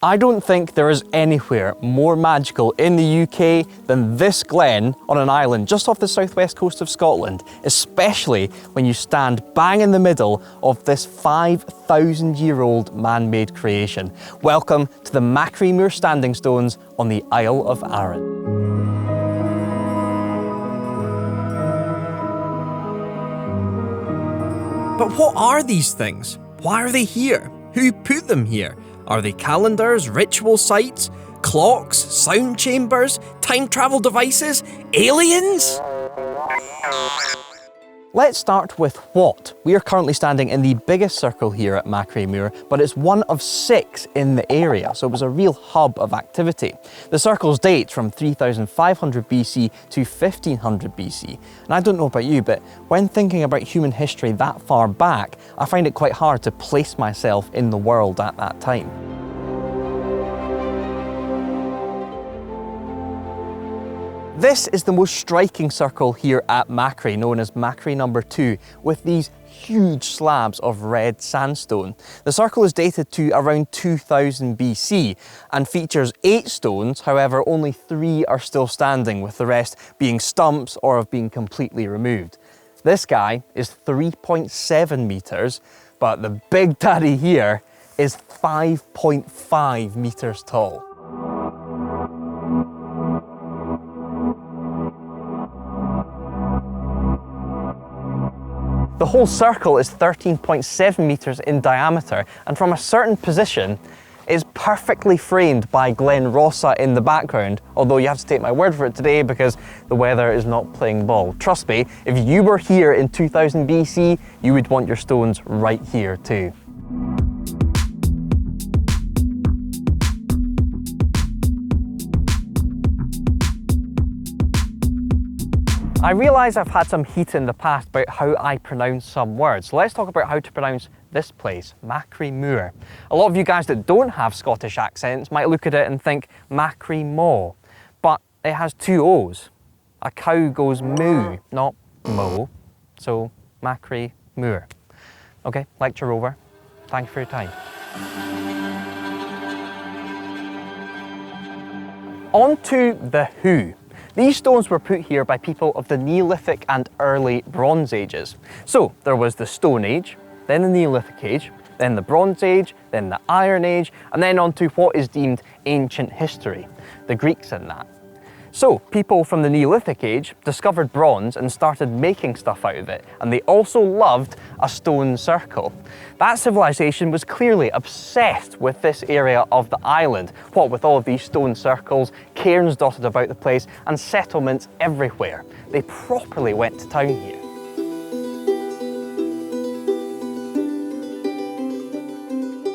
I don't think there is anywhere more magical in the UK than this glen on an island just off the southwest coast of Scotland, especially when you stand bang in the middle of this 5,000-year-old man-made creation. Welcome to the Machrie Moor standing stones on the Isle of Arran. But what are these things? Why are they here? Who put them here? Are they calendars, ritual sites, clocks, sound chambers, time travel devices, aliens? Let's start with what. We are currently standing in the biggest circle here at Machrie Moor, but it's one of 6 in the area, so it was a real hub of activity. The circles date from 3500 BC to 1500 BC. And I don't know about you, but when thinking about human history that far back, I find it quite hard to place myself in the world at that time. This is the most striking circle here at Machrie, known as Machrie number 2, with these huge slabs of red sandstone. The circle is dated to around 2000 BC and features 8 stones, however only 3 are still standing, with the rest being stumps or have been completely removed. This guy is 3.7 metres, but the big daddy here is 5.5 metres tall. The whole circle is 13.7 metres in diameter, and from a certain position is perfectly framed by Glen Rossa in the background, although you have to take my word for it today because the weather is not playing ball. Trust me, if you were here in 2000 BC, you would want your stones right here too. I realise I've had some heat in the past about how I pronounce some words. So let's talk about how to pronounce this place, Machrie Moor. A lot of you guys that don't have Scottish accents might look at it and think Machrie Moor, but it has 2 O's. A cow goes moo, not mo, so Machrie Moor. Okay, lecture over. Thank you for your time. On to the who. These stones were put here by people of the Neolithic and early Bronze Ages. So there was the Stone Age, then the Neolithic Age, then the Bronze Age, then the Iron Age, and then on to what is deemed ancient history, the Greeks and that. So people from the Neolithic Age discovered bronze and started making stuff out of it, and they also loved a stone circle. That civilization was clearly obsessed with this area of the island, what with all of these stone circles, cairns dotted about the place, and settlements everywhere. They properly went to town here.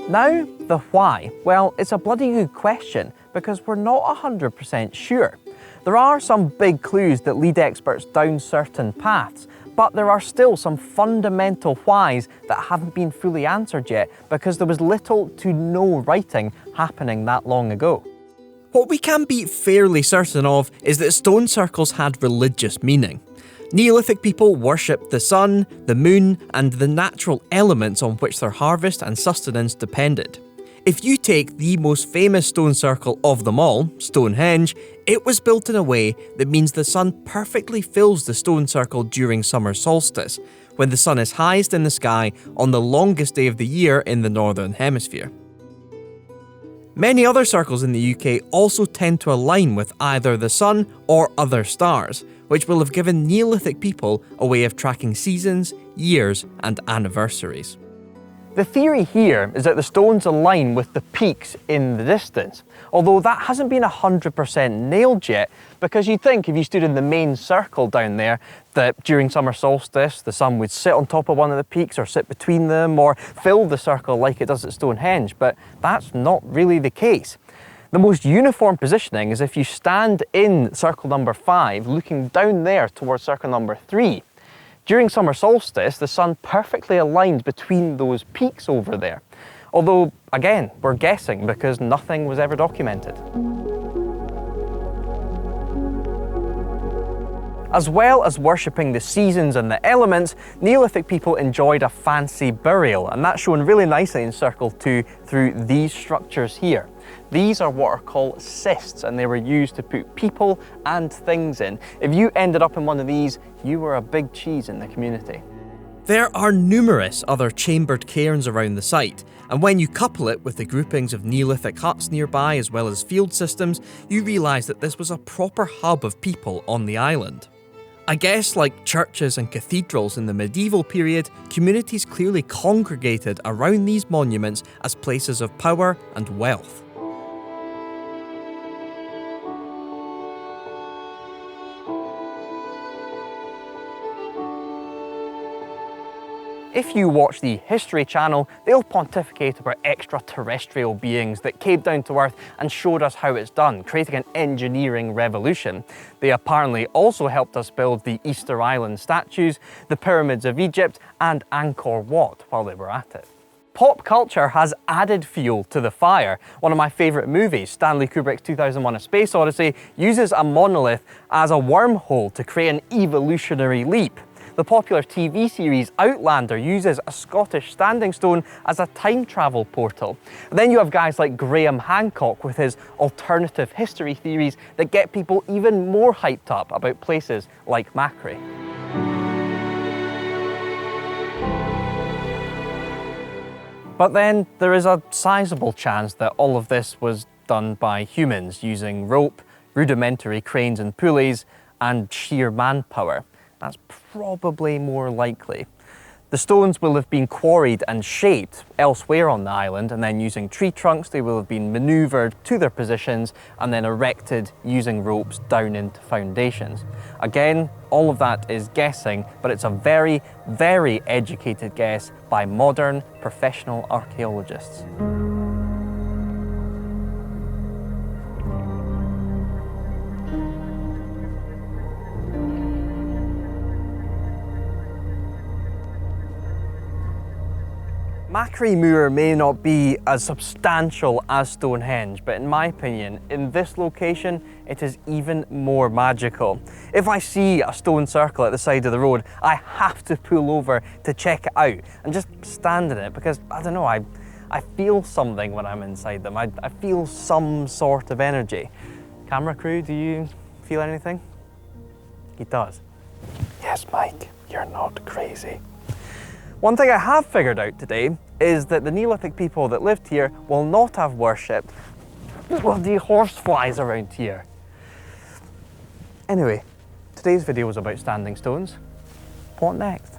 Now, the why. Well, it's a bloody good question because we're not 100% sure. There are some big clues that lead experts down certain paths, but there are still some fundamental whys that haven't been fully answered yet because there was little to no writing happening that long ago. What we can be fairly certain of is that stone circles had religious meaning. Neolithic people worshipped the sun, the moon, and the natural elements on which their harvest and sustenance depended. If you take the most famous stone circle of them all, Stonehenge, it was built in a way that means the sun perfectly fills the stone circle during summer solstice, when the sun is highest in the sky on the longest day of the year in the northern hemisphere. Many other circles in the UK also tend to align with either the sun or other stars, which will have given Neolithic people a way of tracking seasons, years, and anniversaries. The theory here is that the stones align with the peaks in the distance, although that hasn't been 100% nailed yet, because you'd think if you stood in the main circle down there that during summer solstice the sun would sit on top of one of the peaks or sit between them or fill the circle like it does at Stonehenge, but that's not really the case. The most uniform positioning is if you stand in circle number 5 looking down there towards circle number 3. During summer solstice, the sun perfectly aligns between those peaks over there. Although, again, we're guessing because nothing was ever documented. As well as worshipping the seasons and the elements, Neolithic people enjoyed a fancy burial, and that's shown really nicely in Circle 2 through these structures here. These are what are called cists, and they were used to put people and things in. If you ended up in one of these, you were a big cheese in the community. There are numerous other chambered cairns around the site, and when you couple it with the groupings of Neolithic huts nearby as well as field systems, you realise that this was a proper hub of people on the island. I guess like churches and cathedrals in the medieval period, communities clearly congregated around these monuments as places of power and wealth. If you watch the History Channel, they'll pontificate about extraterrestrial beings that came down to Earth and showed us how it's done, creating an engineering revolution. They apparently also helped us build the Easter Island statues, the pyramids of Egypt, and Angkor Wat while they were at it. Pop culture has added fuel to the fire. One of my favourite movies, Stanley Kubrick's 2001: A Space Odyssey, uses a monolith as a wormhole to create an evolutionary leap. The popular TV series Outlander uses a Scottish standing stone as a time travel portal. And then you have guys like Graham Hancock with his alternative history theories that get people even more hyped up about places like Machrie. But then there is a sizable chance that all of this was done by humans using rope, rudimentary cranes and pulleys, and sheer manpower. That's probably more likely. The stones will have been quarried and shaped elsewhere on the island, and then using tree trunks they will have been manoeuvred to their positions and then erected using ropes down into foundations. Again, all of that is guessing, but it's a very, very educated guess by modern professional archaeologists. Machrie Moor may not be as substantial as Stonehenge, but in my opinion, in this location, it is even more magical. If I see a stone circle at the side of the road, I have to pull over to check it out and just stand in it because, I don't know, I feel something when I'm inside them. I feel some sort of energy. Camera crew, do you feel anything? He does. Yes, Mike, you're not crazy. One thing I have figured out today is that the Neolithic people that lived here will not have worshipped bloody horseflies around here. Anyway, today's video was about standing stones. What next?